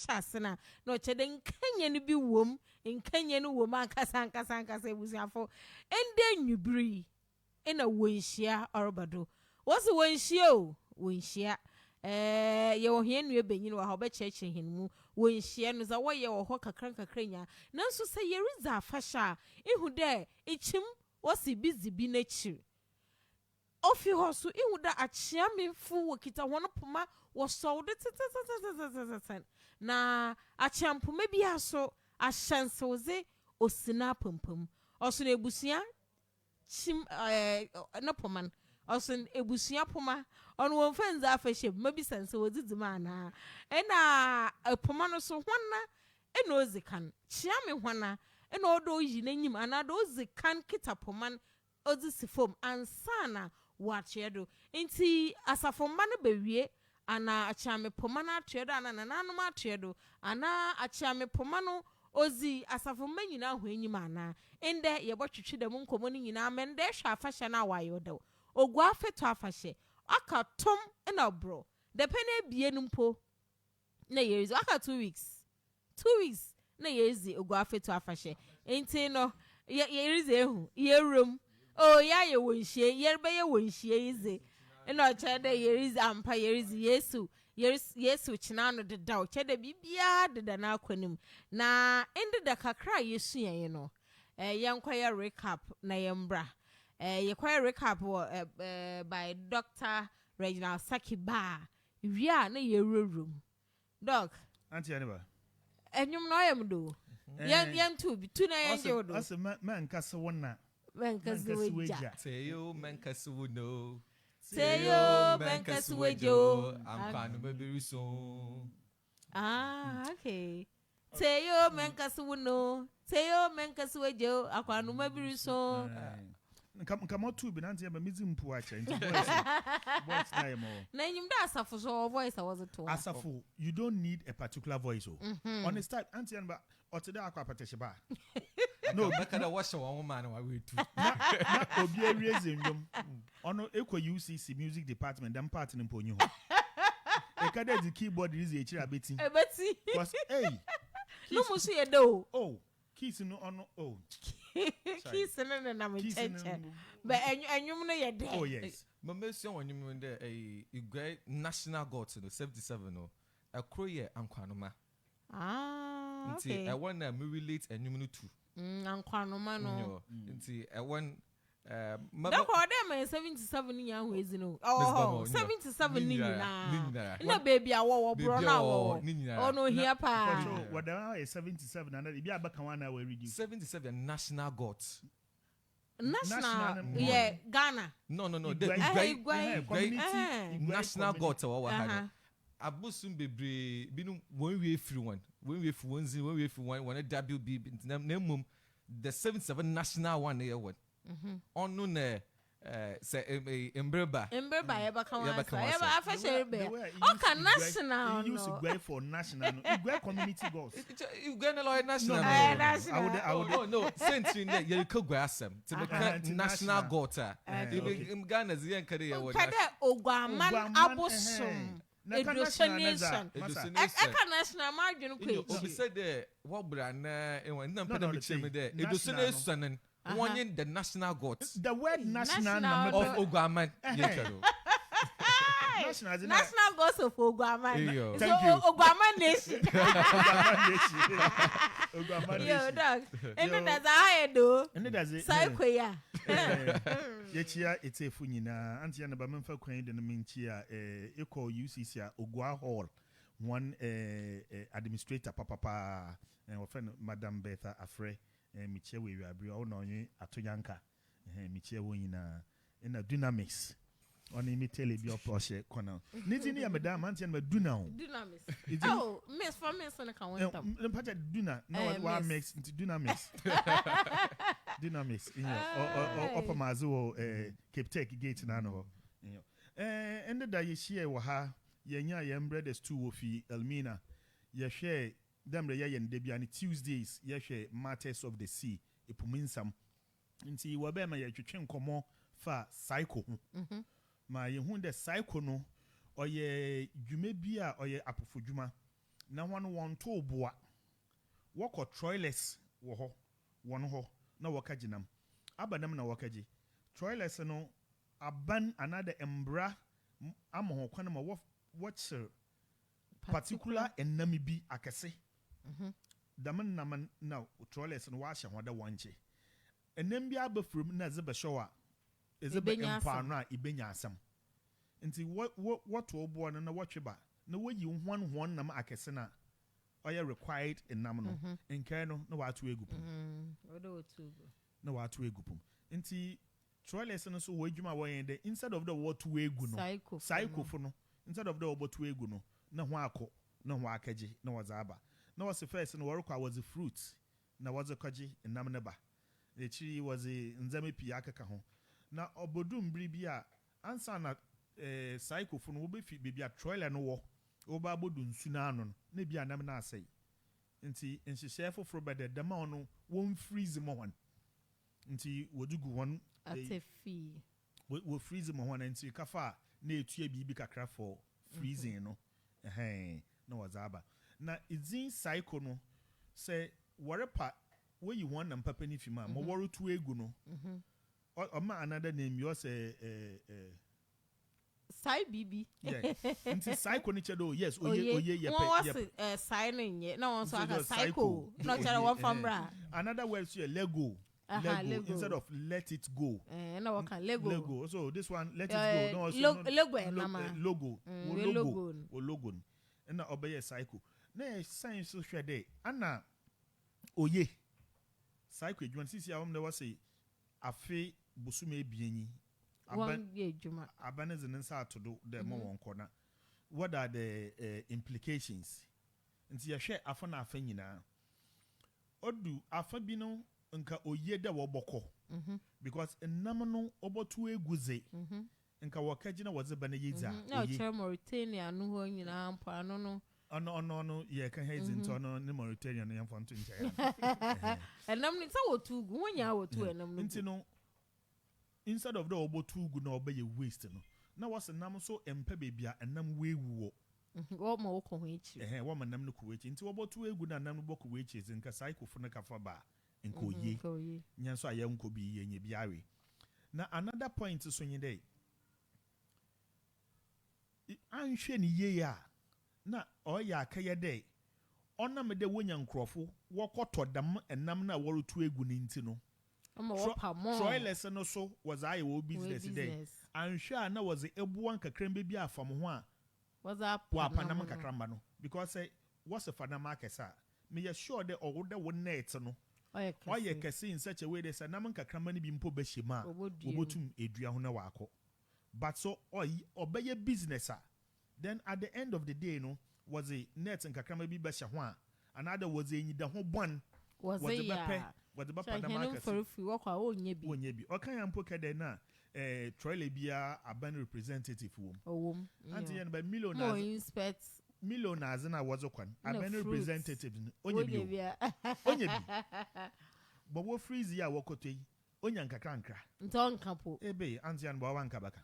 shasena no chede nkanye no bi wom nkanye no wom ankasa ebusiafo ende nwubiri ena wonhia orobado wose wonhia o wonhia ye wo hie nue benyin wa ho be cheche hinmu wonhia no za wo ye wo ho kakran nya nanso se yeriza afasha ihu de ichim wose busy bi na chiri ofi hosu ihu da Akyeamefo wo kita hono poma wo sowde na Akyeampoma bi aso ahyansewoze osina pampam oso na ebusia chim na poman oso ebusia poma ono won fanza afahye mabi sanse wodidi mana ena poma no so hwana ena ozikan Kyeame hwana ena odo yi nanyim anado ozikan kita poman ozisifom ansana wachedo inti asafomma no bewie ana Akyeamepoma na achedo ana nananum achedo ana Akyeamepoma no ozi asafomma nyina ho enyim ana ende yebotwetwe dem nkomo no nyina amende hwa afahye na wayodo Oguaa Fetu Afahye aka tom na bro de pene bie numpo na yezi aka 2 weeks na yezi Oguaa Fetu Afahye enti no yerize ehu yerum oh ya ye wonhie yerbe ye wonhie ize eno chede yerize ampa yerize Yesu chinano de daw chede bibia de na akwanim na ende da kakra Yesu yen no yenkwa recap na yembra ye kwaya recap by Dr. Reginald Sakiba wia na ye room dog auntie aneba enyum no yam do yan tu bi tu na yan je do ase man kase wona man kase weja Teyo man kase wono Teyo man kase wejo ampano mebiri so okay Teyo man kase wono Teyo man kase wejo akwanu mebiri so Come out to be nanti aba mizi mpu acha nti voice na yemo na nyim da asafo so voice was it to asafo you don't need a particular voice on the start anti anba otede akwa pateshe ba no make da wash one man wa we tu na obi arieze ndom ono ekwa UCC music department dem part ni mponyu ho e kada the keyboard is e chira beti was hey no musu ye do oh keys no ono oh keys no na me cheche but enyum no ye de oh yes mamesion wanyum de igwe national god no 77 no akro ye ankwanoma okay nti I want to relate enyum no to ankwanoma no nti I want da ko de me 77 nya ho ezi no 77 ni nyina na baby awo bro na awo ono hia pa what the 77 and be abaka one na we reduce 77 national gods national yeah Ghana no the national gods wa ha abusum bebre binu one way free one one WB na mum the 77 national one here what onu na say embreba ye baka wan ye ba afahye be o ka national no use igwe for national no igwe community goals igwe na lo national I would no sentry na ye ka gwa asem to be national gota in Ghana ze yan kare ye wona kada Ogwaman abosom education eka national margin ko obi said there what bra na na pada mi cheme there education one in the national gods. The word national of Ogwaman. National gods of Ogwaman. Thank you. Ogwaman nation. Ogwaman nation. Yo, dog. And that's how do. And that's it. Saikoya. Yechia etefu nyina anti ya na ba memfa kwan de no menchia equal UCC Oguaa Hall one administrator papa and Madam Betha Afre michie we abri o na onye atoyanka michie wo nyina na dynamics on imi tele bi opose kona niti ni ya madam anti na duna o dynamics oh miss for miss na kan won tam mpacha duna no what mix into dynamics dynamics opa mazo Cape Tech gate na no ende da ye share wo ha ye nya ye bread stew wo fi Elmina ye share Demre ya yen debiani Tuesdays yehwe Matters of the Sea epuminsam nti wo be ma ye twetwe nkomo fa cycle ho ma ye hu de cycle no oye dwuma bi a oye apofodwuma na one to boa woko troilers wo ho won ho na woka ginam abanam na woka gi troilers no aban another embra amoho kwana ma watch particular enami bi akese daman naman na troilers no wa hye hoda wanche enam bi abafrum na zeba showa ezeba empano a ibenya asam nti what obo no na watcheba na wayi hwan nam akese na oya required enam no enkan no na watu egupum na watu egupum nti troilers no so wadwuma woyende instead of the what egu no cycle for no instead of the obotu egu no na ho akọ na ho akaji na wazaba na was first no work was fruit na was akaji enam ne ba echi was nzame pi akaka ho na obodum biri a ansa na cycle for no wo be fi bibia trailer no wo ba abodu nsu na anu na bia nam na asai nti nhyehyɛ foforo bɛde dama ono won freeze mo hon nti wodugu won atefi wo freeze mo hon nti kafa na etua bibi kakra for freezing no na wazaba na izin cycle no say warepa we you want nam papa ni fima mo woru tu egu no ma another name you say sai bibi nti cycle ni chedo yes oye yep signing ye na won so aka cycle no chere one famra another word say Lego instead of let it go na what can Lego so this one let it go no also logo na obey cycle na science so hwede ana oye cycle edwan sisi awom na wase afi busume ebienyi abaneze nsa atodo de mo wonko na what are the implications nti ya hwe afa na afa nyina odu afa bi no nka oye da woboko because enam no obotu eguze nka wakagina waze bana yiza na chere Mauritania no ho nyina ampa no ono ye ka hezi nto no ne Mauritania no yamfa nto nche enam ni sa wotu gu wonya wotu enam no nti no instead of the obotu gu na obeye waste no na was enam so empa bebia enam wewu wo ma wo ko ho echi wo ma nam no ko echi nti obotu egu na nam no boko we echi nka cycle fu na kafa ba nkoye nyanso aye nkobi ye nye biawe na another point so nyi dey anhwe ni ye ya na oya akaye dey onam de wonya nkrofo wokoto dam enam na worutu egu ni nti no troilers no so was aye wo business dey anhwe na was ebuan kakran be bia afam ho a was up wa panam kakramba no because say what's a fanam akesa me ya sure de owo won net no oye kese in such a way they say nam kakramba ni bi mpo be hyema obotum edua ho na wako but so obeye business then at the end of the day no was a net kakramba bi be hye ho a another was a nyida ho bon was a bepe was the bapa na market for free work a onye bi okan ya mpo kede na trailer bia aban representative wom anti yan ba millionaires na wazo kwan aban representative onye bi but wo freeze ya wokoto onya nkakra nton kapo ebe anti yan ba wanka baka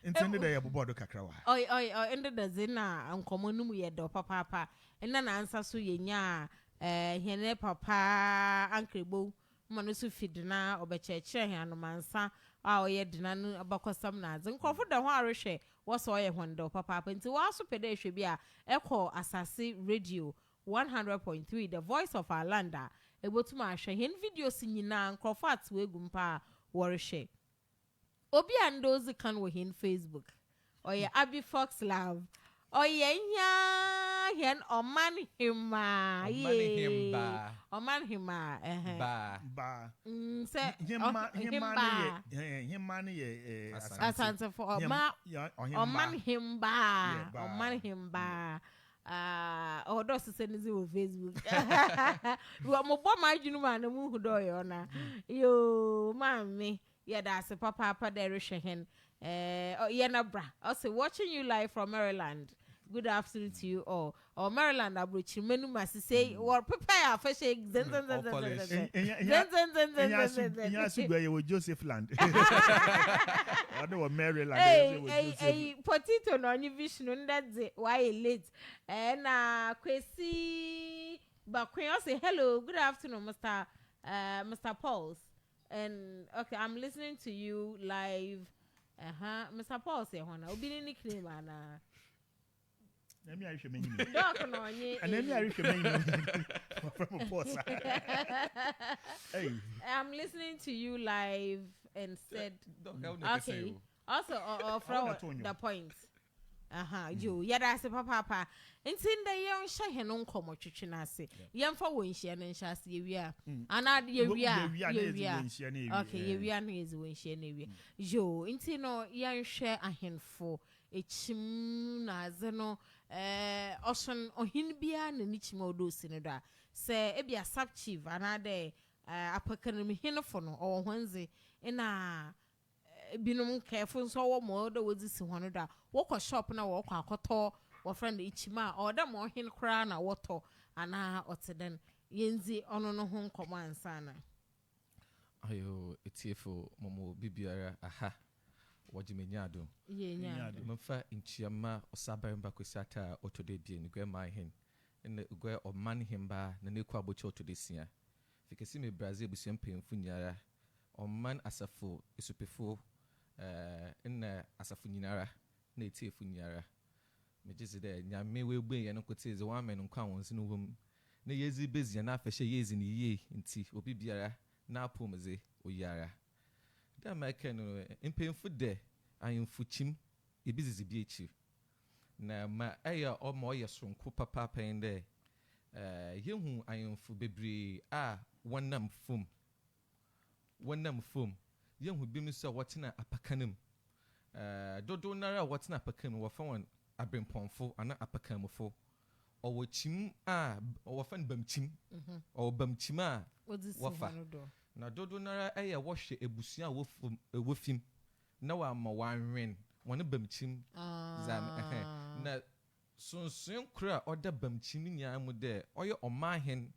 intende da ya bobodo kakra wa oi ende da zina ankomo numu ye do papa ena na ansa so yenya hene papa ankrebo manu so fidina obecheche hanu mansa a oye dina no abakosam na adze nkrofo da ho arehwe woso oye hondo papa nti waso pede hwe bia ekọ asase radio 100.3 the voice of our land ebotuma ahwe hen videos nyina nkrofo atwe gumpa worehwe obi andozi kan wo hen Facebook oye Abi Fox Love oye nya hen oman hima ba se hima ye asante for oman himba odo se nizi wo Facebook wo mo bo ma adwunu ma na mu hudo yo na yo mami yeah that's papa there hwe hen ye na bra I say watching you live from Maryland good afternoon to you all. Or Maryland, Abruchi, Menu Masi say, or prepare for shake. Yes, you were Joseph Land. I know Maryland. Hey, potato no any vision that's it. Why late? And Kwesi Bakwe say hello, good afternoon, Mr. Pauls. And okay, I'm listening to you live. Mr. Paul say one. I'll be in the nickname and let me Irish menu. and then Irish menu from a post. Hey, I'm listening to you live and said okay. Also, from the point. You yada se papa. Intin the young shahen on como chichinase. Yam for win she and shas yewia. Anad yewia. Okay, yewia is win she and yo, intino young share a handful. A chim na zeno ocean or hinbia and nichi modo sinada. Say ebia sub chief anade apakanum hinofono or Wednesday in a binum careful so more the woods is 100. Walk a shop na walk a koto or friend ichima or the more hin crown a water and then yenzi on no home command sana. Ayo, it's here for Momo Bibiara. Aha, what you mean, Yado? Yeah, Mumfa in Chiama or Sabar and Bakusata or today being grandma hen, and the Uguay or man him bar, the new quabocho to this year. If you can see me Brazil with some pain funyara, or man as a fool, is super full. In as a funyara, native funyara. Major there, Yame will be and could the 1 man on counts in a room. No years busy enough for years in a year in tea, or bibiara, now pomaze, or yara. That my can in pain food there, I am fuchim, a busy beach. Now my aya or more yes from Cooper Papa in there. Young I am for baby, one num fum. One num fum. Young who be Mr. Watina Apacanum. Dodo Nara Watina Apacam or found a brim pomful and not Apacamofo. Or chim or fan bumchim or bumchima. What's this? Now Dodo Nara a wash a busia with him. Now I'm a wine rain. One bumchim zam. Now soon cry or the bumchim in yamu there or your or my hen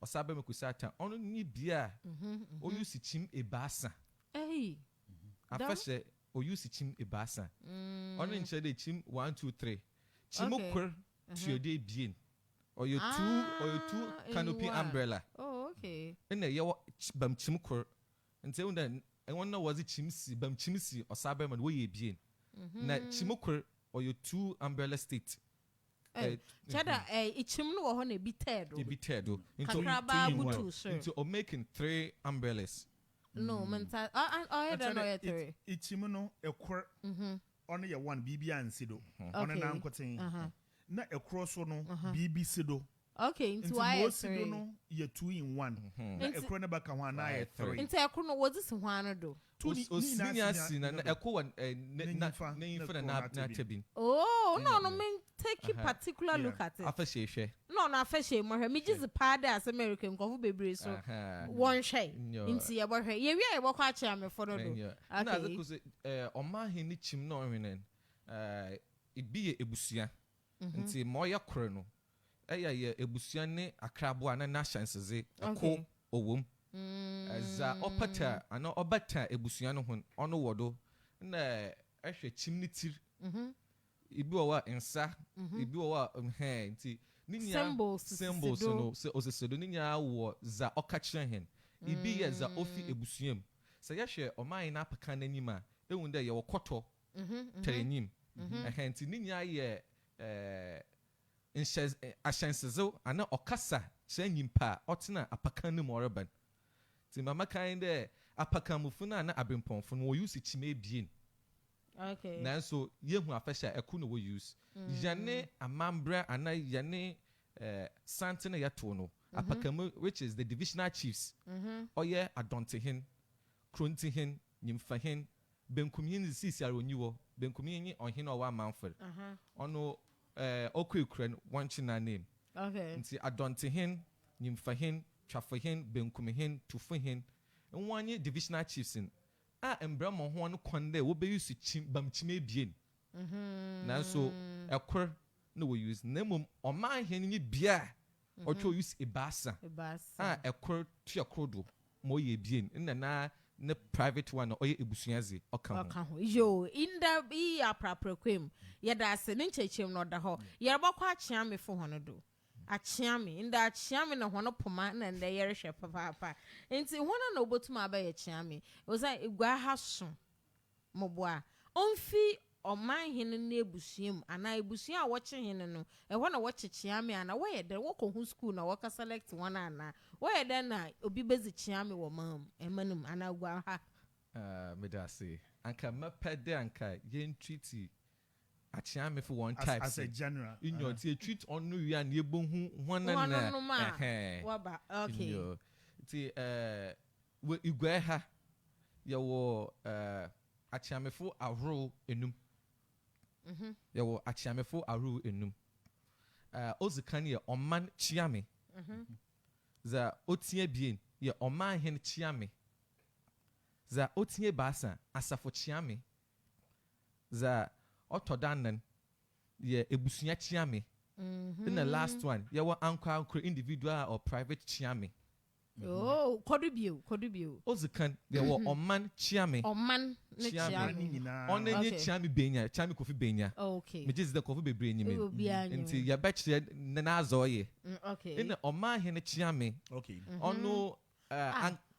or Sabem Kusata only need beer or you see chim a bassa. Hey, Afashe or you see chim a bassa. Only in shade chim 1, 2, 3. Chimokur to your day being. Or your two canopy umbrella. Oh, okay. And then your bum chimkur. And so then I wonder was it chimsy, bum chimsy or Saberman way ye being. Na chimokur or your 2 umbrella state. Chada ichimno or honey be ted. Be ted into or making 3 umbrellas. No, mental. I don't know 3. Ichimono a quirk only a 1 BB and Sido on an uncle thing. Na a cross no BB Sido. Okay, into I 3. No, you're 2 in 1. Na a chronoback and 1 I 3. Into a chrono was this one do. Senior sin and a co and name for the natabin. Oh, no, mean take a particular look at it. Afashe. No, afashe, more me just a pad as American coffee baby so one shay. Into about her. Yeah, we walk out me for the on my hinny chim no in it be a busia. Nti moya krono eya ebusuane akrabo ana na chances ko owom za opata ana obata ebusuane ho ono wodo na ehwe chimnitir ibi owa ensa ibi owa nti ninya symbols no se osesedo ninya wo za okachire hen ibi ye za ofi ebusuam se yehwe oman na apaka nanima ehunde ye wokoto terenyim nti ninya ye ashansezo ana okasa chanyimpa otena apakanu moreban ti mama kind apakamufuna na abempomfo no use chime bien okay nanso yehu afasha eku no use yane amambra ana yane santene yato no apakamu which is the divisional chiefs oye adontehin krontihin nyimfahin benkumin sisi aroniwo benkumin ohin owa manford ono okukren wanchina name okay nti adontehin nyimfahin twafahin benkumihin tufuhin nwanye divisional chiefs in embramo ho no konde wo be use chim bamchime bien nanso ekor no we use name on my hen bia or to use ibasa ekor to krodo mo ye bien na ne private one or ebusuazi okaho yo inda bi apraprakwem ye da se ne nchechem no da ho ye bokwa Akyeamefo hono do Akyeame inda Akyeame na hono poma na nda ye rehwe papa enti hono na obotuma abaye Akyeame oza egwa ha so moboa onfi oman hene na ebusuam ana ebusua a woche hene no ehwo na woche Akyeame ana wo ye de wo ko hu school na wo ka select one ana wo ye de na obi bezi Akyeame wo mam emanum ana gwa ha me da say anka mapede anka yen treaty Akyeamefo one type as a general in your treat on no ya na ebohu hwana na waba okay ti we igwa ha ye wo Akyeamefo ahoro enum ye wo Akyeamefo ahoro enum ozikan ye oman Kyeame za otie bien ye oman hen Kyeame za otie basa asafo Kyeame za otodanan ye ebusua Kyeame in the last one ye wo anko individual or private Kyeame oh kodubio ozikan ye wo oman Kyeame oman ne Kyeame onenye Kyeame benya Kyeame kofi benya okay me just the kofi bebre nyime nti ya betche na azoye okay in oman hen Kyeame okay ono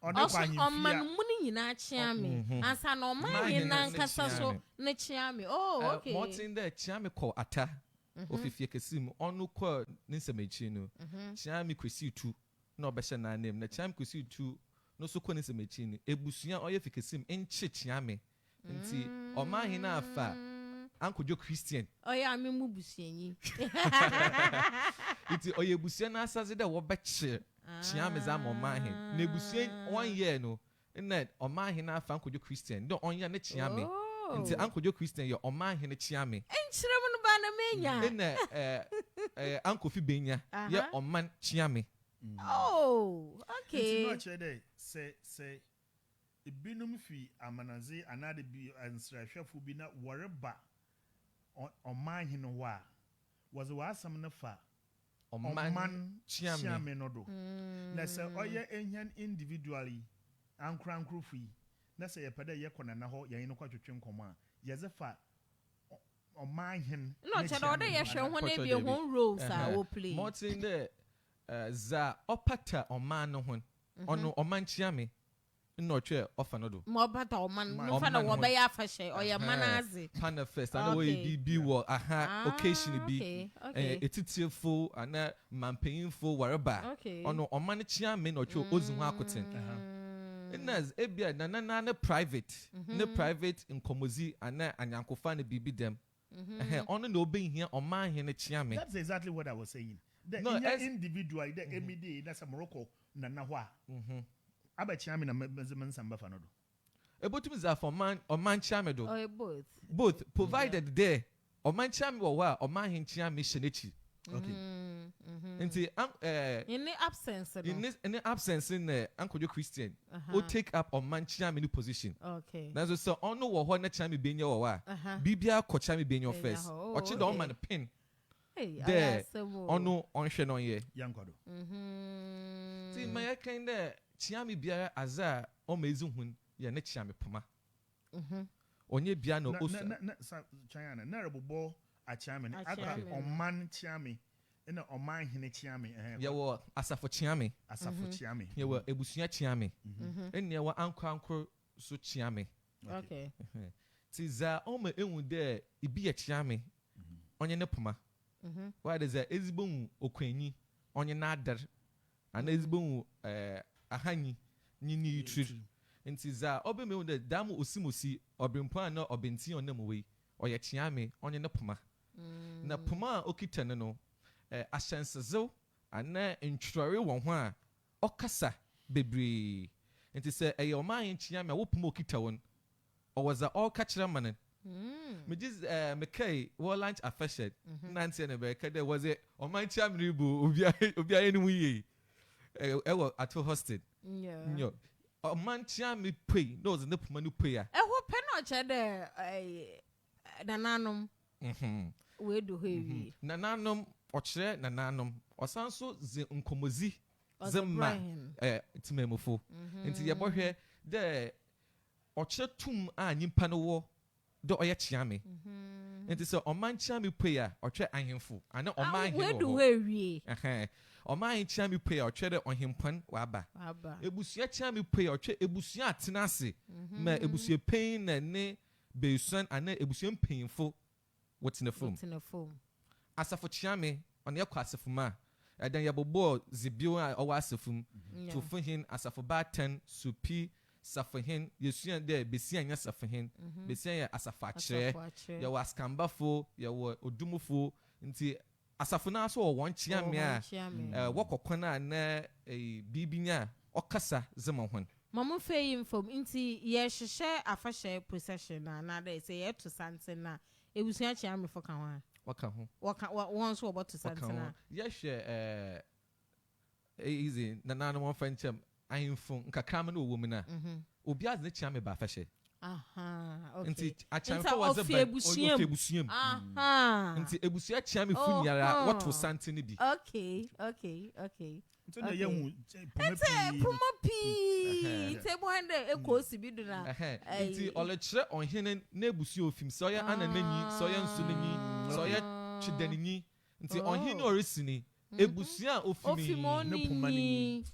oman muni nyina Akyeame ansa na oman hen na nkasa so ne Kyeame oh okay motin there Kyeame ko ata ofifie kesim ono ko ninsemechi no Kyeame kwesi tu na obehye na name na Kyeame kwesi tu no so ko ninsemechi ni ebusua oye fikesim enche Kyeame nti oman hen na afa ankojo Christian oye amemu busuanyi nti oye busua na asaze de wo beche Kyeame za oman hen na ebusua 1 year no na oman hen na afa ankojo Christian do onya ne Kyeame nti ankojo Christian ye oman hen Kyeame enchire mu ba na menya na ankofi benya ye oman Kyeame oh okay it's not chere say ibinum fi amanaze anade bi ansrahwefo bi na woreba oman hen wa was wa asam na fa oman Kyeame no do na say oye enyan individually ankrankro fi na say yepeda ye kona na ho ye no kwatwetwe nkomo a ye zefa oman hen no chere ode ye hwe ho na bi ho roles a wo play motin de za opata oman no ho ono oman Kyeame no twe ofa no do mo bata oman no fa na wo be ya fashe oye manazi pana first and we be wo occasion bi etitiefo ana mampanyinfo wareba ono oman Kyeame no twe ozu ho akoten Inaz ebia na private ne private inkomozi ana anyankofa na bibi dem ono na obe hia oman hen Kyeame. That's exactly what I was saying. The individual the MD that's a Morocco na ho a aba Kyeame na mensamba fa no do ebotum za for man oman Kyeame do both provided there oman Kyeame wo wa oman hen Kyeame shenechi okay nti in the absence in the absence in ankojo Christian who take up oman Kyeame new position okay that's so ono wo ho na Kyeame benya wo wa bibia ko Kyeame benya first ochi the man pin there ono onhwe no ye yankwado ti my kind there Kyeame bia aza o mezi hun ye ne Kyeame poma onye bia no na China na rebobo Akyeame aka oman Kyeame ina oman hen Kyeame ye wo asafo Kyeame ye wo ebusua Kyeame enne wo anko so Kyeame okay ti za o ma enwu de ibi ye Kyeame onye ne poma why does ezibon okwanyi onye na adar ana ezibon ahanyi nyini yitri nti za obe me de damu osimosi obrimpo na obenti onam we oye Kyeame onye ne poma na poma okita ne no ahyensezo ana ntwore won ho a okasa bebre nti se eye oman Kyeame wo poma okita won owaza all kachira manen me just me kai wo lunch afashed nanti na be ka there was it oman Kyeame ribu obia eni mu ye ewo ato hosted nyo oman Kyeame pay those ne poma no pay a ho pe no che de nananom we do heavy. Nananom ochre nananom. Osanso ze nkomozi zemma timemofo. Nti ye bohwe de ochre tum a nyimpa no wo do oye chiame. Nti so oman chiame prayer ochre ahemfo ana oman we do heavy. Oman chiame prayer ochre de ohempan waba. Ebusua chiame prayer ochre ebusua atena ase. Ma ebusua pain na ne besan ana ebusua painful what's in the phone. Asafo chiame on yakwa asafuma. Then yabobo zibio a owa asafum. To fuhin asafo batan supi safahin yesuan de besian nya safahin. Besian ya asafa kire. Ya waskambafo, ya odumufo nti asafo na so won chiame a wokokona na bibinya okasa zema hon. Mamu fe inform nti ye hwehwe afahye procession na dey say ye to something na ebusuan Akyeamefo kan ho. Waka ho. Won so about to something na. Ye hwe easy na na mo fanchem ahemfo nkakram na owo mu na. Obi az ne Akyeame ba afahye. Okay. Nti Akyeamefo was a ebusuam. Nti ebusua Akyeamefo nyara what to something ni bi. Okay. So na yehu pumopi table hande ekosi bidu na nti olekire onhene na ebusu ofim so ya anananyi so ya nsunanyi so ya chidanyi nti onhene orisini ebusu ofimi ne pumani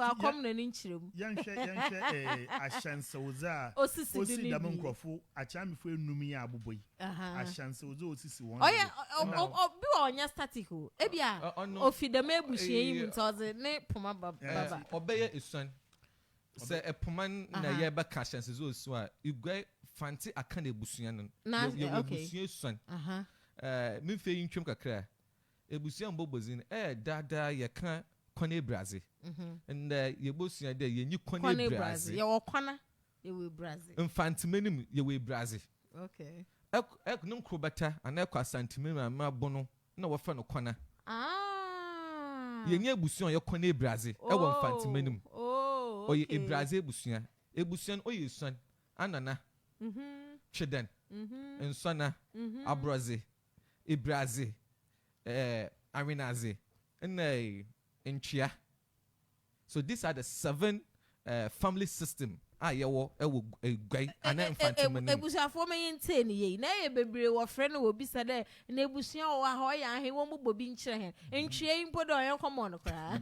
akom na ninchirem yanhwe ahyansewuza osi da nkrofo Akyeamefo enumi ya aboboi ahyansewuza osisi won obi onya static o ebia ofida mebusu yim ntoze ne puma baba obeye esuan se epuman na ye ba ka ahyansewuza osu a igwe fanti aka na ebusuan no ye ebusuan esuan mfe yintwem kakra ebusuan mbobozin dada ye ka kone Brazil and ye bosia de ye nyi kone Brazil ye wo kwana ye we Brazil infantimenim ye we Brazil okay ek num krobata ana ekwa santimenim ama bono na wo fa no kwana ye nyi ebusuan ye kone Brazil e wo infantimenim oye Brazil ebusuan oye suan anana cheden ensana abraze Brazil arinaze Nchia. So these are the 7 family system. Yewo guy ana infantimani. Ebusuafo mayente ni ye. Na ye bebre wo frɛ no obi sa de na ebusua wo ha ya ahe wo mo bobi nkyere he. Ntwie impo do yon common kra.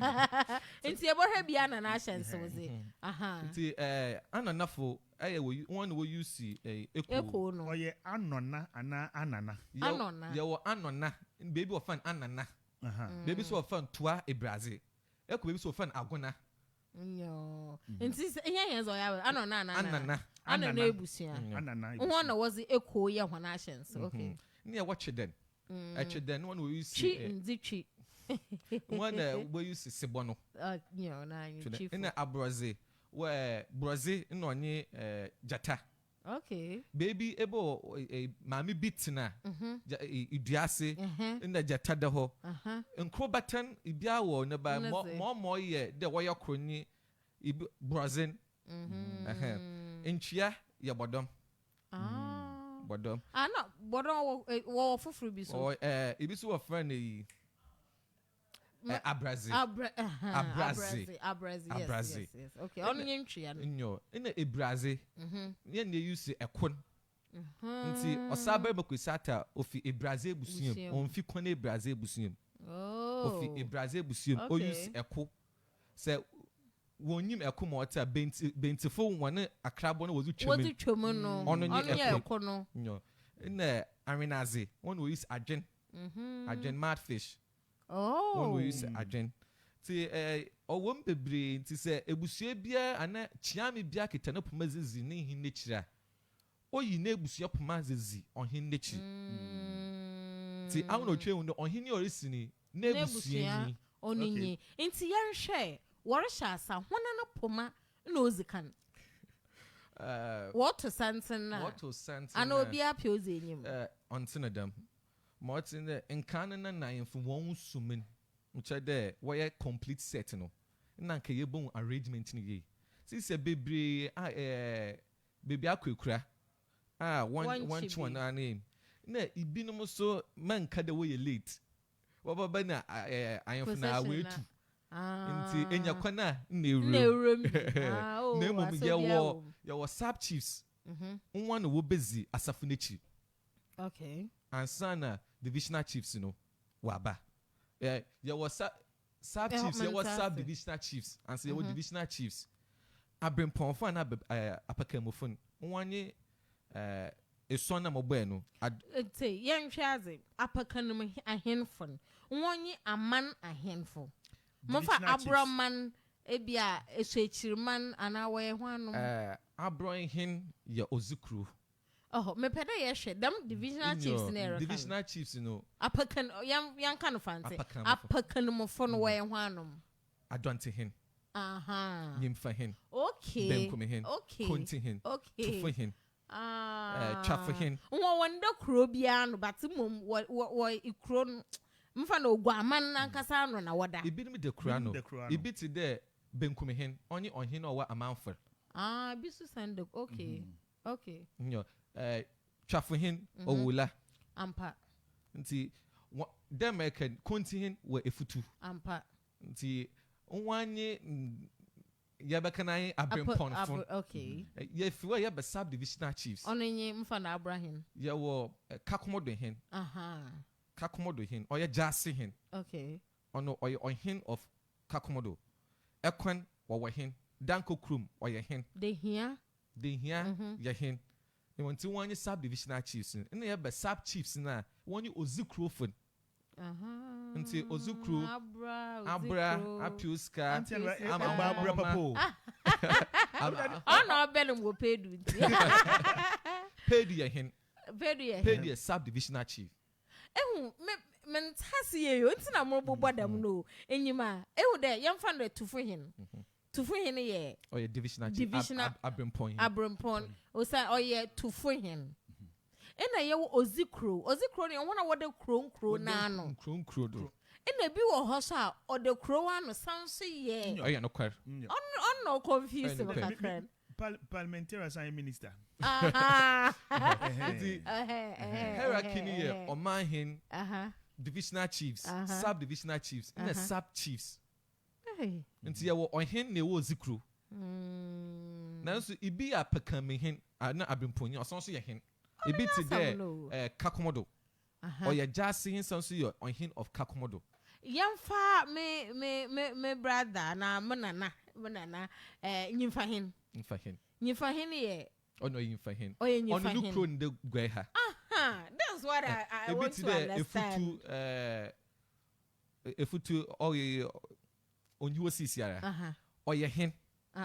Nti ebohwe bia na ahyense wo ze. Nti ananafo one wo use eko no. Oye anona ana anana. Yewo anona. Baby wo fan anana. Baby so fan toa Brazil. Eko baby so fan agona. Yo. Nti ihe zo ya anana ebusia. Anana. One was eko ye hwana ahyense. Okay. Ne watch then. Then one we use chi. One we use sebono. Na chief. In abraze where Brazil no onye jata. Okay. Baby ebo mami bitina iduase na jata da ho nkrobatan ibia wo ne ba mo ye de wo yakroni Brazil nchia ye bodom bodom no bodom wo fufuru bi so ibi so wo friend yi abraze yes okay onu nye ntwia no nyo ina ebraze ye na use ekon nti osaba makwesata ofi ebraze ebusuam onfi kwan ebraze ebusuam ofi ebraze ebusuam o use eko se wonyim eko ma ota bentifo wone akrabo no wozu twem no onu nye eko no nyo ina arinaze one we use agen madfish one we use agen ti owom bebre nti se ebusua bia ana Akyeame bia kita na poma zizi ne hinne kira oyi na ebusua poma zizi ohinne kiri ti awon otwe hu ohinne orisini na ebusua ni oninyi nti yanhwe woresha asa hona na poma na ozikan what to santen ana obi apia ozenyim ontinadam Martin nkan na nine for one sumin nchede why complete set no na nka ye bon arrangement ni ye sisi bebre baby akwekura one na name na ibinom so man ka the way late wababa na Akyeamefo na wetu nti enya kwana na ewuram na mum ye wo sub chiefs nwa na wo bezi asafo n'echi okay ansana divisional chiefs no waba ye wo sub chiefs ye wo sub divisional chiefs ansa ye wo divisional chiefs abrempɔnfo na Akyeamefo nwanye eso na mobo no ete yenhwe aze apakanum ahenfo nwonye aman ahenfo mofa abroman ebia esuechirman ana we hwanu abrohen ye ozikru mepede ye hwe dem divisional chiefs na era divisional chiefs no apakan yan kan fante apakanum fo no we hwanu adonte hen nyimfa hen okay benkum hen okay konti hen tufo hen chafu hen wonda kro bia no batemum wo ikro mfa na Oguaa man nankasa no na woda ibi mi de kura no ibi ti de benkum hen onye ohen no wa amanfo bi su sande okay okay nyo chafu hen owula ampa nti dem eken konti hen wa efutu ampa nti nwanye yabekana abrempɔnfo okay ye fiwa ye be sub divisional chiefs onenye mfa na Abraham ye wo kakomodo hen kakomodo hen oye jase hen okay ono oye ohen of kakomodo ekwan wo hen danko krum oye hen de hia ye hen e wonti wanye sub divisional chiefs na ye be sub chiefs na wanye ozikrofon nti ozukru abra apiuska abra papo ono obelum wo pedu pedu ye hen pedu ye sub divisional chief mentasi ye yo nti na mo bobodam no enyima de yemfa no tufu hen ye oye divisional chief abrempon osa oye tufu hen ena ye ozikro ne wona wode kro na no kro do ena bi wo ho so a ode kro ano sanso ye oye no kwar on no confused with kakran parliamentary science minister hierarchy ni ye oman hen divisional chiefs sub divisional chiefs na sub chiefs nti ye wo ohen na wo ozikro nanso ibi apakame hen na abremponi osonso ye hen ibi ti de kakomodo oye jase hin sanso yo on hin of kakomodo yemfa me brother na menana nyimfa hin ye ono yimfa hin ono no kro nde gwe ha that's what I want to understand efutu oye onyiwo sisiara oye hin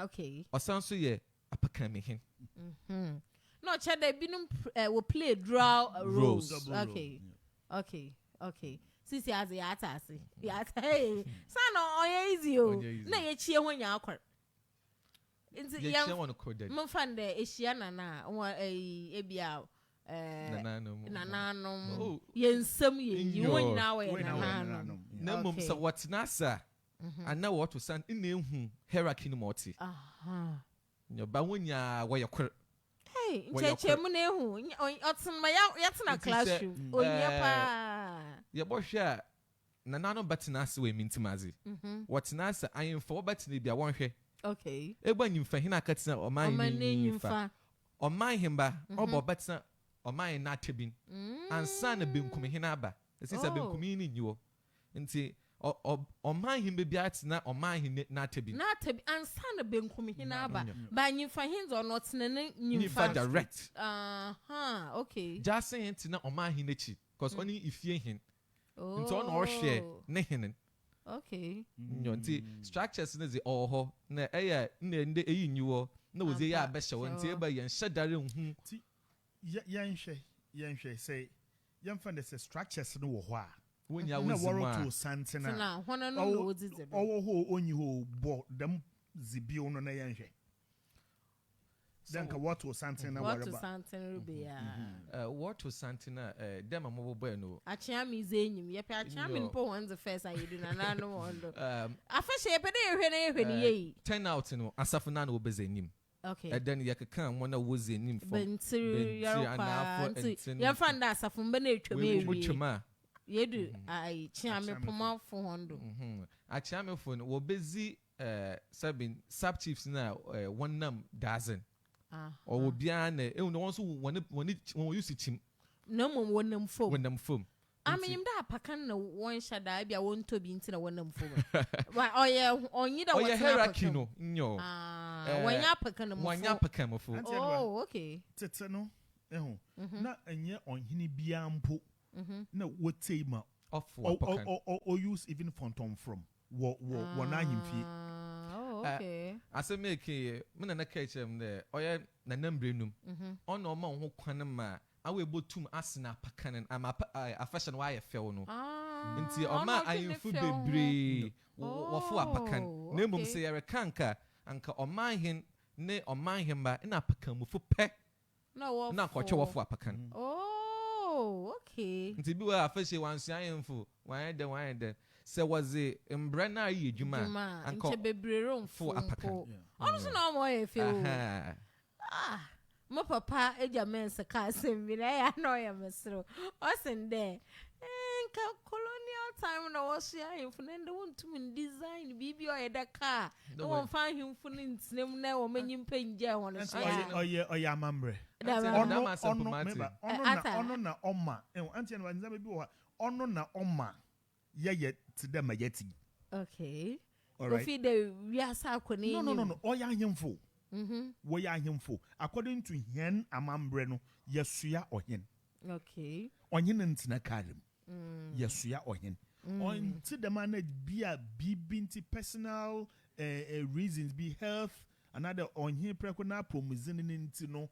okay osanso ye apakame hin no chede binum will play draw roles okay sisi as yata ase yata hey sana oye easy o na ye chie ho nya akor nti ye chie won ko de mo fande ehia na ebia nananom ye nsam ye yi won na we nananom na mum sa what nasa ana what to san in ehu hierarchy no moti nyo ba wonya wo ye kor ncheche mu na ehu otsema ya classroom onyepa ye bo hwe na nano betina ase we mintimazi watina ase Akyeamefo betina bia wonhwe okay egba nyimfa hina akatina oman nyimfa oman himba obo betina oman na tebin ansa na benkum hina aba esisa benkum ni nyiwo nti oman himbe bia atina oman hin na tebin ansa na benkum hina aba ba nyimfa hinzo no tena nyimfa direct okay just saying tina oman hin echi because only ifie hin nti on ohwe ne hin okay nti structures ne ze oho na eya na nde eyi nyiwo na woze ya abehye nti eba yen hyedare hu nti yenhwe say yemfa the structures no wo ho a wonya wozima na to santina na hono no wodzize owo ho onyi ho bo dem zibio no na yenhwe then ka what to santina waraba what to santina rubia what to santina dem amobo no Akyeamefo enyim ye pe Akyeamefo po one the first ayedu na na no wondo afahye ye pe de ehwe na ehwe ni ye 10 out no asafo na na obeze enyim Okay. And then yakaka one was in him for Bentiri ya fanda asafo mbe na etwam ewie. Yedu ai Akyeamefo for hondo. Akyeamefo no wo bezi sabin sub chiefs na one nam dozen. Or will be an also when use it no mum wonam fom. When them foam. I mean that pakan no one shada be won to be into the wonam fom. Why on you don't hierarchy no. When ya pakan one ya pakan of oh okay. Tete no na enye onhini bia mpo na wote ma off or use even phantom from wo na himfie. Okay. I say make me na catch him there. Oya na nambrenum. On no ma ho kwan ma awe botum asena pakan am a fashion why fell no. Nti oma ayinfu bebre wo fo apakan. Na mum say yare kanka anka oma hin ne oma hin ba na apakan mu fo pe. Na kwache wo fo apakan. Oh, okay. Nti bi wa afashe wansu ayinfu wan de se was a embrana yi djuma anko bebrero mfo apakan ono so na mo ye fe o mo papa eja mense ka sembi na ya no ya mesro o sende nka colonial time na wo so ya himfo na nde wontum design bibi o ye da ka na won fa himfo ni ntinem na wo manyimpa nje ho no so oye amambre ono na oma anti na nza bi wo ono na oma ye to them yeti. Okay. All right. If we are sakoni. No. Oya himfo. Wo ya himfo. According to hen amambre no, yesua ohen. Okay. Onyen ntina kalem. Yesua ohen. On to the man be a bibinti personal reasons be health another on here prekona promizin ntino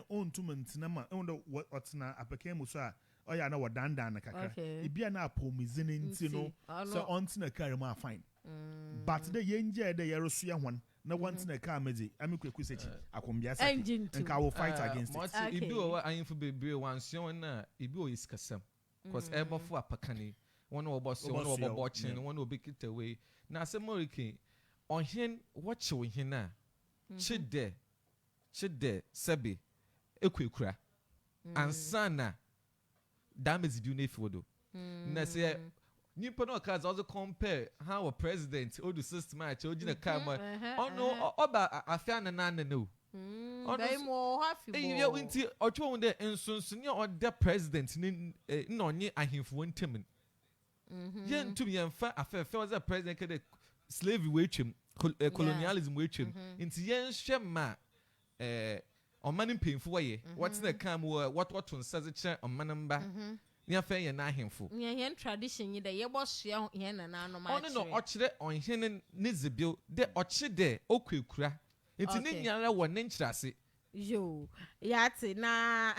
on to ntina ma on what na apekemu so a oya na wadanda na kakra ibia na apomizine ntino so onti na carry ma fine but the yenje de yerosuya hwan na wanti na car mezi amikweku sechi akombia saki nka will fight against it ibi o ayinfo bebre wansion na ibi o iskasam cause ebofo apakani one oboso one obobochin one obekita we na semorike onhen watch onhen na chide sebe ekwekura ansana damage do nefi wodo na say nipa no cards also compare how a president or the system match or the camera ono oba afia na no dai mo hafi bo you nti otwo wonde ensonso ne or the president ni na onye ahemfo ntem ye ntum ye mfa afefe was a president ke slavery we twem colonialism we twem nti ye nhwe ma Omanim painful way. What's the cam what on says it on manamba? Near fair and ahemfo. Near tradition, you the yabos yan and no ochre on hen nizibil de ochide okukura. It's in yara one inch. Yo, yati na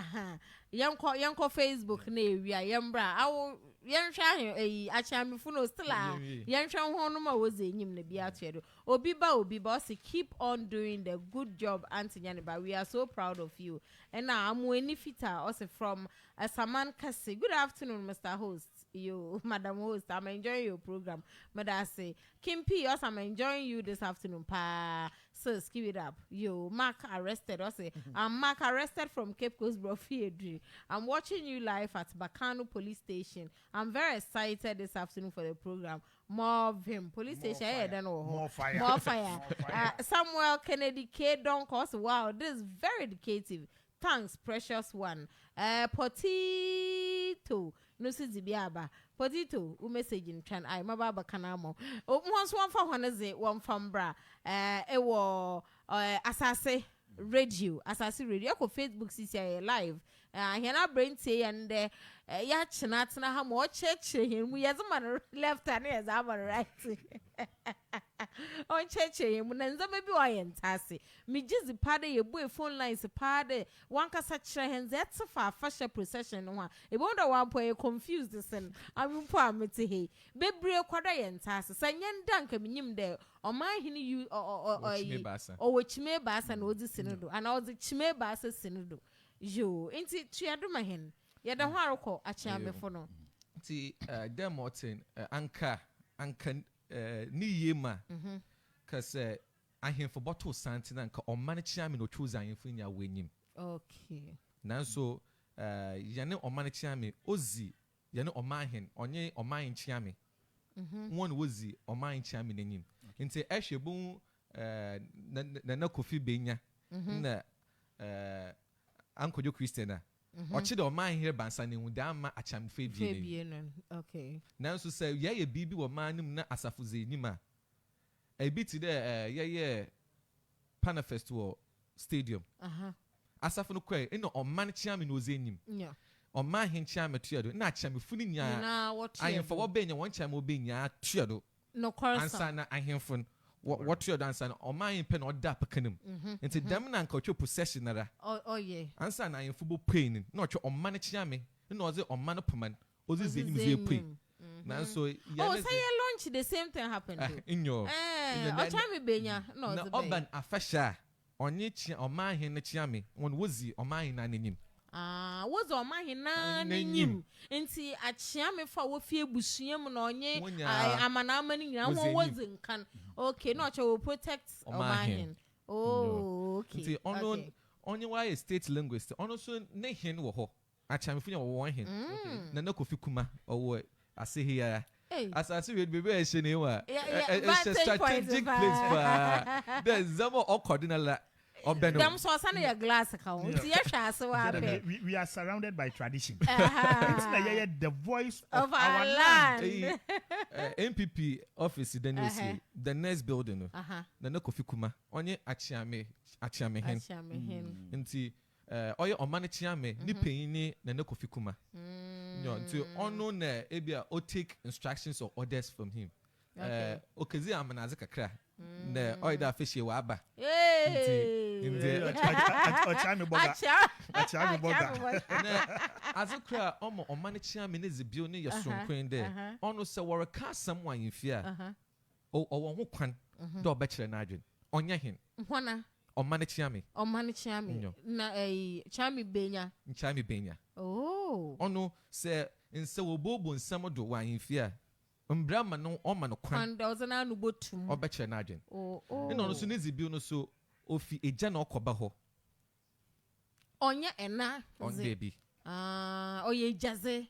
yanko Facebook ne we are yambra. I will yantwa Akyeamefo no still a yantwa ho no ma woze enyim na bia to obi ba say keep on doing the good job Auntie Nyaniba. We are so proud of you. And now I'm Weni Fita also from Saman Kasi. Good afternoon, Mr. Host. You, Madam Host, I'm enjoying your program. But I say, Kim P, also I'm enjoying you this afternoon. Pa, sis, give it up. You, Mark arrested. Also, I'm Mark arrested from Cape Coast Brofiedri. I'm watching you live at Bakano Police Station. I'm very excited this afternoon for the program. More of him. Police station. More fire. More fire. Samuel Kennedy K. Donkos. Wow, this is very educative. Thanks, precious one. Potito. No Sizibiaba. Potito. U message in Chan. I mababa kanamo. Once one for one is it one from bra. Ewo Asase radio. Asase radio. Ko Facebook CCI live. Hena brain say and ya chinat na ha mo cheche him. We as a man left and as a man right. On cheche him. Nanza maybe why entasi. Me just the party ye boy phone lines party. One kasa hands that's a far fashion procession one. E wonder one boy confused this and I'm poor me to he. Bebre kwada entasi. Sanyen danke minim there. O my hini you or which me basa no di sinodo. And all the chime basa sinodo. Yo, inti tuyadu mahen. Yada haroko Akyeamefo no. Ti Demotin anka ni yema. Cause ahemfo bottle santina nka omane chiame no choose ahemfo nya wenyim. Okay. Nanso yane omane chiame ozi yane omahen onye omahen chiame. One wozi omahen chiame nenyim. Nti ehwebu na Kofi Benya na Ankojo Christiana. Ochi de omahen here bansa ne hu da ma Akyeamefo ebie. Okay. Nanso say ye bibi wo manum na asafuze nyima. Ebi ti de ye Panafest wo stadium. Asafu no kwe eno oman chiame no zenyim. Yeah. Omahen chiame tuado na Akyeamefo ni nya. Na what Ahemfo wo benya won chiame obenya tuado. No course. Ansa na ahemfo what tuado ansa na omahen pe na oda pakanum. Nti dem na nka otwo possession nara. Oh yeah. Ansa na ahemfo bo pain na otwo oman chiame na oze oman poman oze zenyim ze pay. Nanso oh say you launch the same thing happened to. Inyo Akyeame Benya no na Oban Afahye onye chi omahen na chiame won wozi omahen na nenyim. Was omahen na nenyim nti Akyeamefo wo fie busuam na onye amana amani nyina won wozi nkan. Okay no cho protect omahen. Oh okay. Nti ono onye wa state linguist ono so ne hen wo ho Akyeamefo nya wo hen. Na Kofi Kuma owo ase here. As I see, we be shene wa. It's a strategic place for. There's some cardinal. Them so sana your glass account. We are surrounded by tradition. It's the voice of our land. MPP office then you see the next building. Na Kofi Kuma. Onye Akyeame hen. Nti oye omane chiame ni peyini na Kofi Kuma. Nti ono na ebia o take instructions or orders from him. Okezi amanaze kakra. Na oye da fish wa aba. Nti Akyeame boga. Akyeame boga. Na azukra omo omane chiame ne zibio ne yesonkwen de. Ono se woreka someone in fear. O ho kwan do obekere na adwen. Onya hin. Hwana Omane chiame. Na Akyeame Benya. Oh. Ono se nse wo bobo nsam do wa himfia. Mbra ma no o ma no kwan. And was na no botum. Obekere na adwen. Oh. Ino no so nezibi no so ofi eja na okoba ho. Onya ena. On baby. Oye jaze.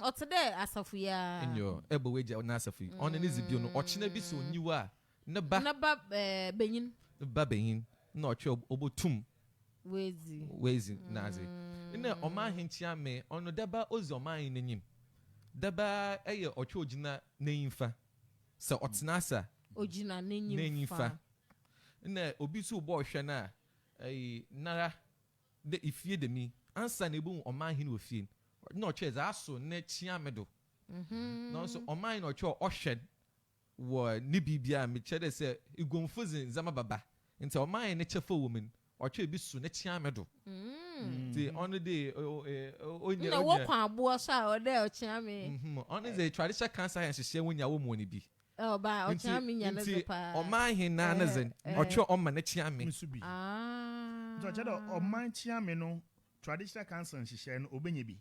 Otede asafu ya. Enyo ebo weja na asafu. Ono nezibi no ochina bi so nyiwa. Ne ba benyin. Ba benyin. Na ocho obotum. Wezi nazi. Ina omahen chiame ono daba ozi omahen nenyim. Daba eye ocho ogina neyimfa. Se otnasa ogina nenyimfa. Ina obi so bo hwe na nara de ifie de mi ansa na ebu omahen ofie. Na ocho eza aso na chiame do. Na so omahen ocho ohwe wo ni bibia me chede se igomfuzin zama baba. Nti omahen ne chefo woman ocho ebi su ne chiame do. The only day onye na wo kwa abo so a ode Akyeame. On is a traditional cancer and she when ya wo mo ni bi. Oh ba Akyeame nya na zo pa. Omahen na nazen ocho oma na Akyeame. So chede oman Akyeame no traditional cancer and she no obenye bi.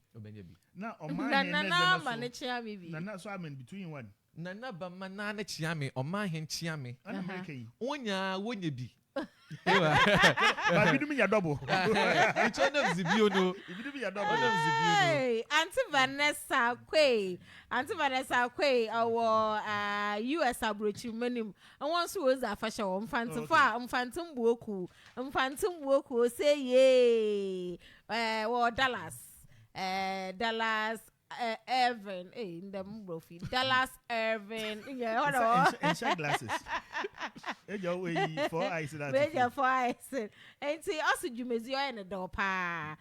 Na oman na ma na Akyeame bi. Na so amen between one. Na ba ma na Akyeame omahen Akyeame. Ana American. Wonya bi. But we do me a double. It's one of the bio no. If you do me a double. Hey, Auntie Vanessa Quay, our US abrochi menim. And once was a fashion Phantom Woku, say yay. Dallas Irvin, in the Murphy. Dallas Irvin, yeah, hold on. And shine glasses. Your way for eyes. Major for eyes. And see, also, you may see in the door, pa.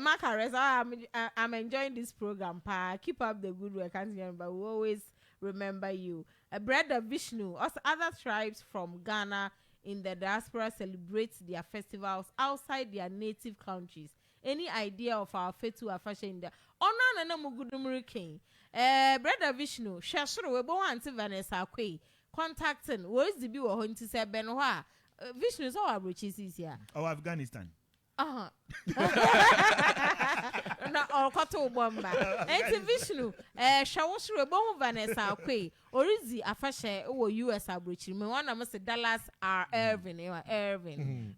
Mark Harris, I'm enjoying this program, pa. Keep up the good work, and but we always remember you. Brother Vishnu, also other tribes from Ghana in the diaspora celebrate their festivals outside their native countries. Any idea of our Fetu Afahye in there? Oh, no, Mugudumurikin. Brother Vishnu, Shashro, we bo Auntie Vanessa Quay. Contacting, where is the viewer going to say Benoit? Vishnu is our bridges is here. Oh, Afghanistan. na okoto bomba enti Vishnu hwawosro ebohu Vanessa Akwe Orizi Afahye wo US abrochiri me wana mo se Dallas R Irvin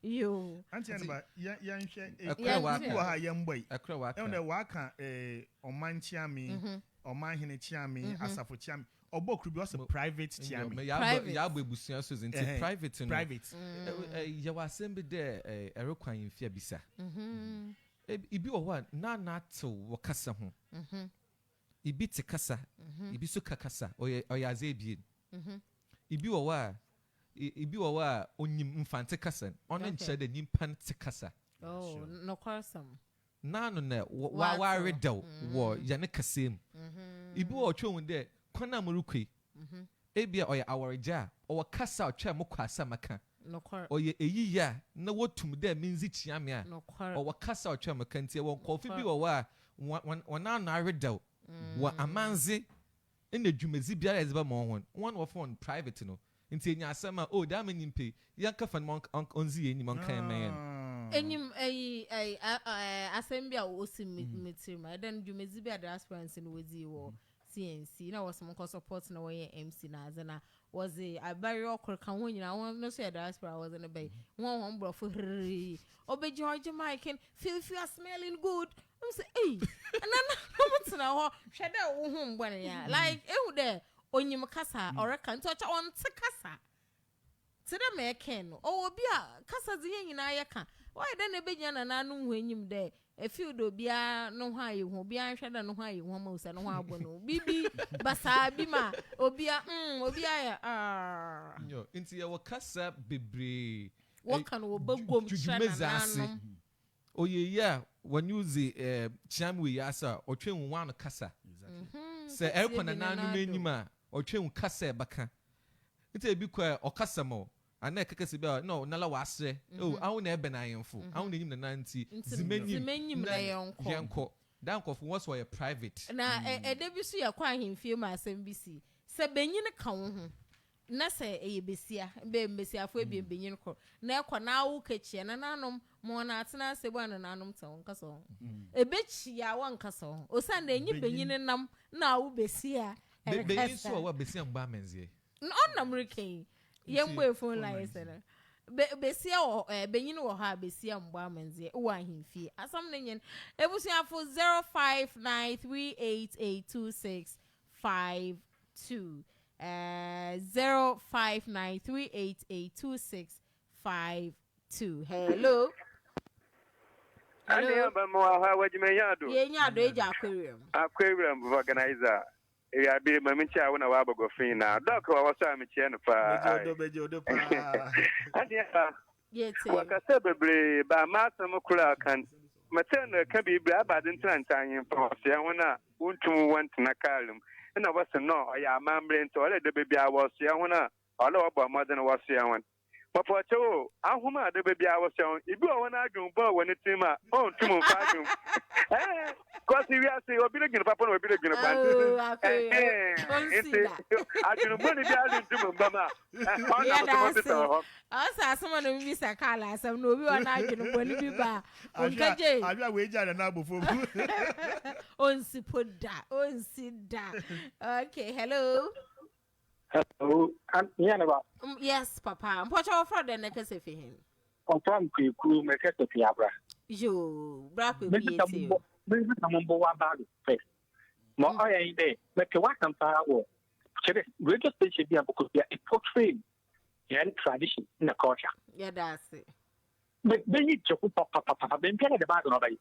yo anti anba ya nhwe Akwa wa ha yemboi akra waka e waka oman chiami oman hene chiami asafo chiami obokru bi o private chiami ya abebusia so zinti private no private ya wasembe de erekwan mfia bisa ibi wo wa na to wo kasa ho ibi te kasa ibi so kakasa oyaze ebie ibi wo wa onyim mfante kasa ono nche de nimpa te kasa no kwarsam nanu na wa redaw wo ya ne kasem ibi wo twon de kwana murukwe ebia oya awarija o kasa otwa mokwasa maka oye eyiya na wotum de minzi chiame a o kasa otwa maka ntie won kofi bi wo wa na redaw wa amanze ina dwumezi biara ezeba mo hon one of on private no ntie nya asema o da manimpe yanka fan mon onzi enyim on kan men enyim asembia o si mitima then dwumezi bi aspirants no wezi wo CNC na was some support na way MC na azana was a barrier okor kan ho nyina won no so diaspora was in the bay won brofo hri obe George Mike feel you are smelling good I'm say hey and then na ho hwe da wo hu mbone ya like ehu de onyim kasa oreka ntocha on te kasa tede me ken o obi a kasa zi nyina ya ka why then e benya na nanu hu enyim de efi do bia no ho ayi ho bia hwe da no ho ayi ho ma usa no ho abono bibi basa bi ma obia ya yo inti ya wakasa bebre wakan wo bagom chana oye ya when use chiamwe yasa otwen wan kasa se erkona nanu menyima otwen kasa baka nti ebi kwa okasa mo ana kekese bia no nala wasre awu na ebe na Akyeamefo awu na nyim na nanti zimenyim na yenko danko for was were private na edebisu ya kwa Ahemfie ma asembisi se benyin ka wo ho na se eyebesia be mbesiafo ebie benyin ko na ekwa na awu kechie na nanom mo na atena sebu na nanom ta won kasa ho ebechi ya won kasa ho osanda enyi benyin nam na awu besia benyin so wa besia mba menzie no na mriken yembo phone line sena besia o benyin wo ha besia mbo amanze wo Ahemfie asam ne nyen ebusuafo 0593882652 0593882652 hello Hello ba mo ha wajimeyado yenyado eja aquarium organizer ya bi ma minchi awuna wa bago fina doc wa wasa mi chie no pa bejodo pa adia yete wakase bebre ba ma sam kura kan matena ka bi bra ba din trantan po se hona untum want na kalum na wasa no ya mambre nto ole de bebi awo se hona ole obo modern wasa hona Papacho, ahuma de baby I was young. If you want to do but when it's him, oh, to move fatum. Because if you say, or be looking papa, or be looking about it. I can put it down into Mama. I saw someone who miss a color, some no, we are not going to be back. On KJ, I will wait and now before. On si put that, on sit that. Okay, hello. Hello, Yes, Papa. What your father never say for him? On time, crew, make it to Piabra. You, Brack will Maybe some more about it. More I ain't there. Make a welcome power. Radio station be able to be a portrait and tradition in the culture. Yeah, that's it. But then you just papa, then get the bag of it.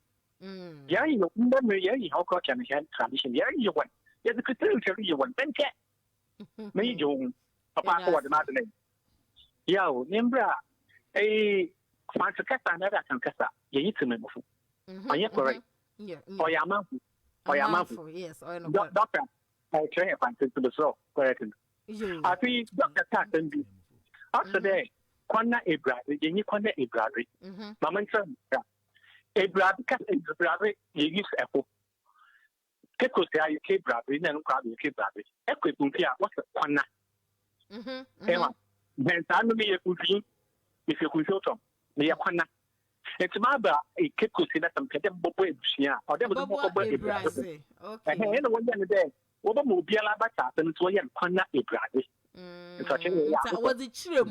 Yeah, you remember, yeah, how culture and tradition. Yeah, you want. Yeah, the Christian you want, then get. Me jung papa ko de madne yao nimbra fancy kasa na da kan kasa ye yitime mufu oye correct oyama yes oyo doctor I try fancy to the so correct I think doctor ta bi after that kwana ebrade ye ni kwana ebrade mama nsan ya ebrade ka ebrade ye use epo Keko say you keep bravery, then you keep bravery. Equipment, what's the one? Emma, then time me a good if you could show them. They are one. It's my ba a kiko see that some pet bobo ebusia or them bobo Ebrase. Okay. And one day, over Mobiala Bata, and it's one Kwana Ebrase. Was it true?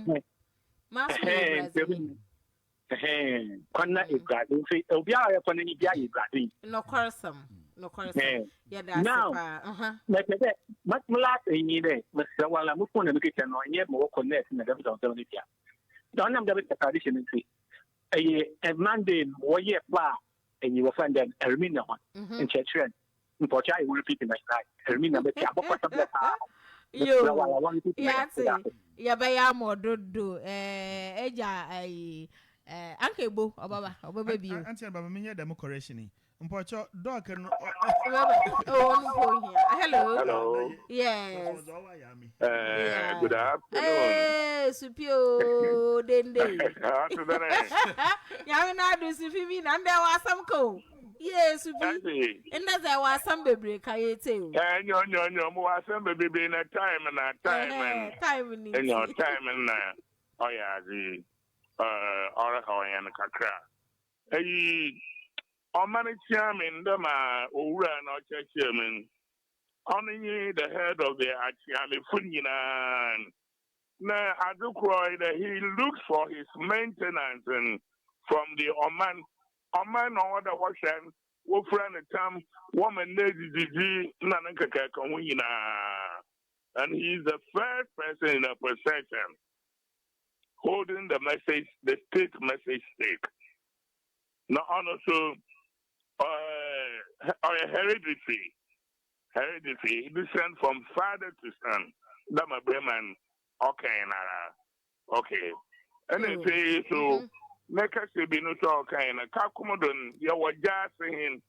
Kwana Ebrase, Obia upon any Ebrase. No corsum. No corsum. Yeah, that's now. Much last in ye, Mr. While I'm moving and kitchen or yet more connect in the devil of the don't have the tradition. A Monday, war year bar, and you will find that Ermina one in church. Unfortunately, I will repeat in my life. Ermina, but yeah, by more do Eja, Uncle Bo, or baby. Auntie Baba, me demo correction. Unpocho, dog and oh, hello. Hello. Yes. Good afternoon. Hey, Supio, Dende. Afternoon. Young Nadu Sufi, and there was some co. Yes, Sufi. And there was some baby, Kayete. And your more assembly be in a time and a time and your time and oh, yeah, the Oracle and Kakra. Hey, on many chairman, the ma, Ura, no church chairman. Only the head of the Akyeamefo. Now, he looks for his maintenance and from the Oman order washan, wo friend the time, woman lady, and he's the first person in a procession holding the message, the state message stake. Now, also, heredity, descent from father to son. Dama Bremen, okay. And then say so. Make us be no talk kind of Kakumodon, you were jassing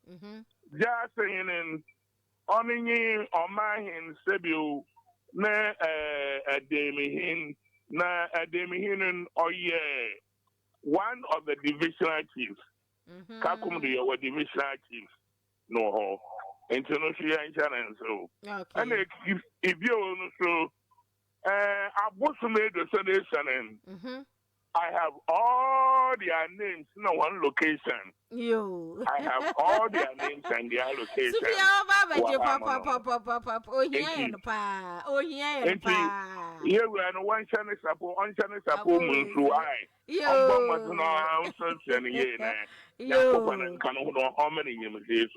in owning on my hin, Sebu, na a demi hin, or one of the divisional chiefs. Kakumodo, you were divisional chiefs. No, international and so. And if you so, I was made the solution. I have all their names in one location. I have all their names and their location. Here we are one channel support, on channel support, through I. How many years?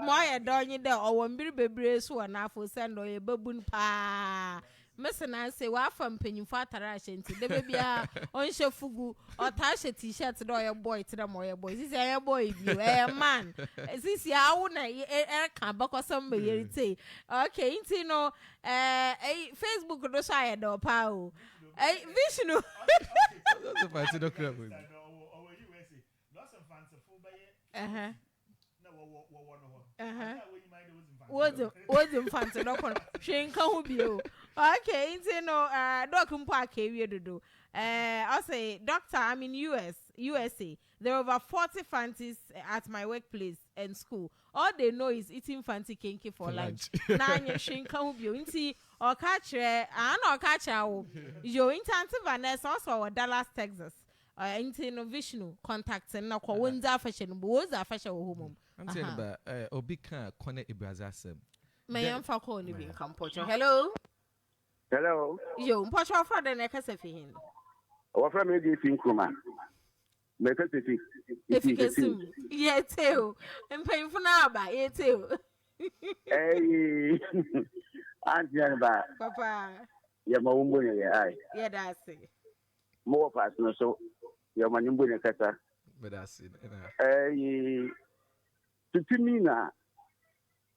My donny there, or one baby, so an apple send or a baboon pa. Mr. Nancy, what from penny fatarash into the baby on show fugu or tash a t-shirt to your boy to the more boys. This is a boy, you a man. This is our can't buck or somebody say. Okay, Intino, Facebook no side or pow. Vishnu. Wasn't fancy no one. She ain't come with you. Okay, it's no Docum Park we do. I'll say doctor, I'm in USA. There are over 40 fancies at my workplace and school. All they know is eating fancy kinky for lunch. Nanya she ain't come with you. Inti or catcher and or catcher. Your intern Vanessa also Dallas, Texas. Inti no Vishnu contacts and no Windsor fashion, was a fashion home. I'm saying about Obika Kone Ibrazasem. May I for calling me? Come, Pocho. Hello. Hello. You, Pocho, for the neck as a fin. What from you think, man? Make us if you can see me. Yeah, too. And paying for now, by it too. Hey, Auntie Annabelle. Papa. You're my woman, yeah, that's it. More personal, so you're my woman, Cata. But that's it. Hey. To me now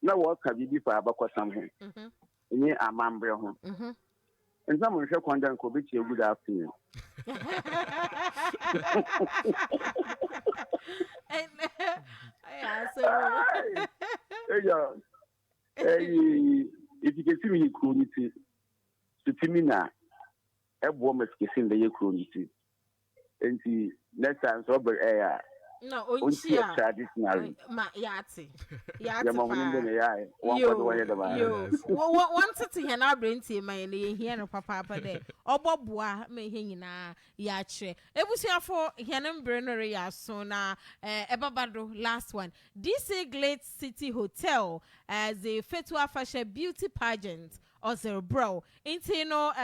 what have you be for about something? In a mambre. And someone shall condemn could be a good afternoon. If you can see me, cool to me now, a woman's kissing the cruelty. And see, next time, sober air. No, Unti Onchia. traditional. Ma Yati. Yamahunde ne Yati. yae. One for the way the Yo, Yes. wanted to hear our brain team, my here no papa there. Oboboa me hina yache. Ebusia for Hianam Brennery so na Ebabado last one. DC Glade City Hotel as a Fetu Afahye beauty pageant or zero bro. Intino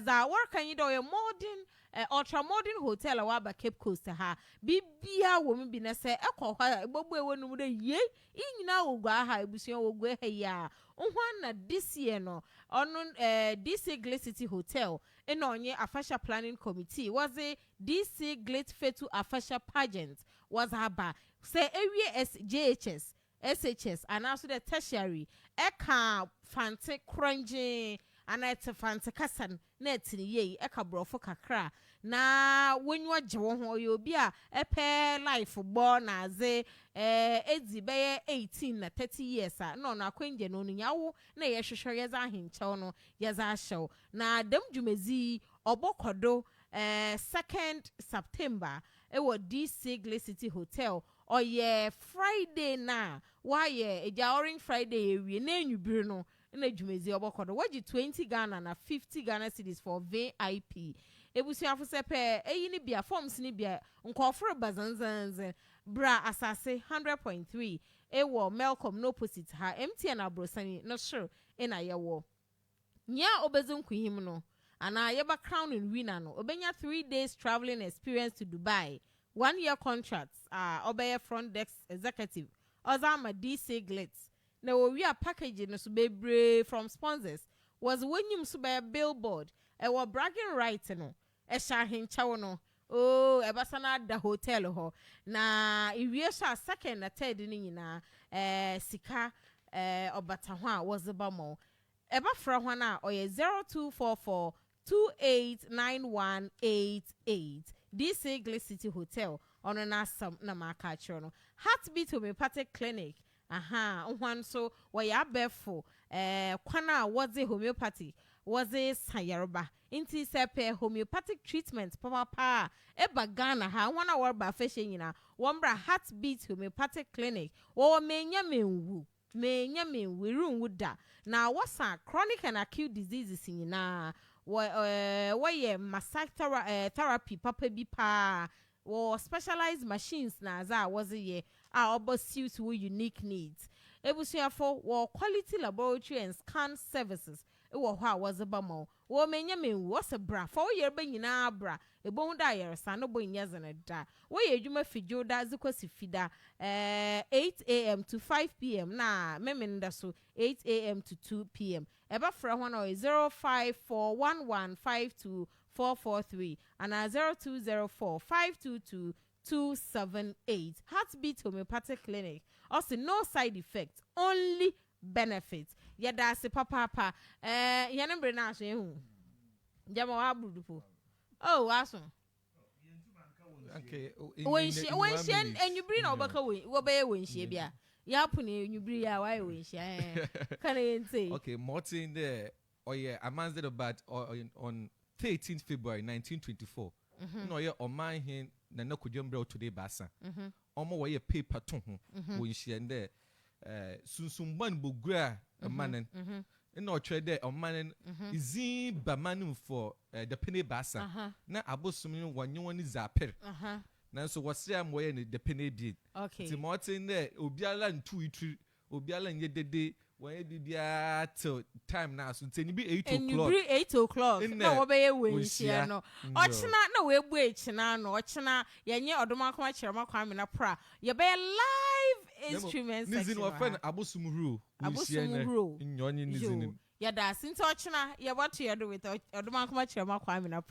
za work and you do a modern ultra modern hotel a waba Cape Coast ha. Bibia woman be na say ekọ hwa gbogbo ewo no de ye inyina Oguaa ha ebusuan Oguaa ha ya. Na this year no on DC Glade City Hotel in onye Afahye planning committee was a DC Glade Fetu Afahye pageant was haba say area SJHS SHS and also the tertiary eka fante crunching and it's fante kasan net ye eka brofo kakra na when you agye wo ho you be a epe life born as edi be 18 na 30 years no na akwenje no nyawo na ye hwehwe ye za ahenkyɛw no ye za ahyew na dem dwumezi obokodo 2nd September ewo DC Glade City Hotel oye Friday na why Orange Friday ewie na enwubiri no na dwumezi obokodo waji 20 Ghana na 50 Ghana cedis for VIP ebusuafo sepe eyi ni bia forms ni bia nkoforo bazanzanze bra asase 100.3 ewo Melcom no opposite ha MTN abrosani no sure ina yewo nya obezun kuhim no ana yeba crown in winner no obenya 3 days traveling experience to Dubai 1 year contract obeye front desk executive ozama DC Glitz na we are package no so bebre from sponsors was wenyum so be billboard ewo bragging right no esha henchawo no oh ebasana da hotel ho na iwie so 2nd na 3rd ni nyina sika obata ho a was ba mo eba fra ho na oye 0244 289188 DC Glade City Hotel ono na sam na maka chiro no Heartbeat Homeopathic Clinic ohwan so waya befo kwana waze homeopathy waze sayarba inti sepe homeopathic treatment papa eba Ghana ha wana warba fashion nyina wombra Heartbeat Homeopathic Clinic wo menya menwu runwuda na wasa chronic and acute diseases nyina why massage therapy papa bi pa wo specialized machines na za was ye obo suit with unique needs ebusuafo wo quality laboratory and scan services wo ho a was ba mo wo menya menwu was bra for ye ba nyina bra ebo da yeresa no bo nyeze ne da wo ye adwuma fidjo da zikosi fida 8 a.m. to 5 p.m. na memenda so 8 a.m. to 2 p.m. eba fra ho na 0541152443 and 0204522278 Heartbeat Homeopathic Clinic also no side effects only benefits yada se papa yanembre na so ehu jama wa brudupo oh aso Okay. when she and you bring obaka we be when she bia ya puni you bring ya why when she can I say okay Martin there amans did about on 13th February 1924 no yeah on my hin na na kujembre today basa omo we paper to ho when she and there sunsumban bogura manen no trade there on manen izin ba manu for the penny basa na abosum wanyewani zaper na so wase am we ne the penny did okay Martin there obiala ntu itri obiala nye dede when bibia till time now so tell be 8 o'clock and you bring 8 o'clock na wo be when she no ochina na we bu echina no ochina yenye odoma kwa chirema kwa me na pra ye be live instruments nizin wa fan abosum ru nyonyi nizin ya da since ochina ye what you do with odoma kwa chirema kwa me na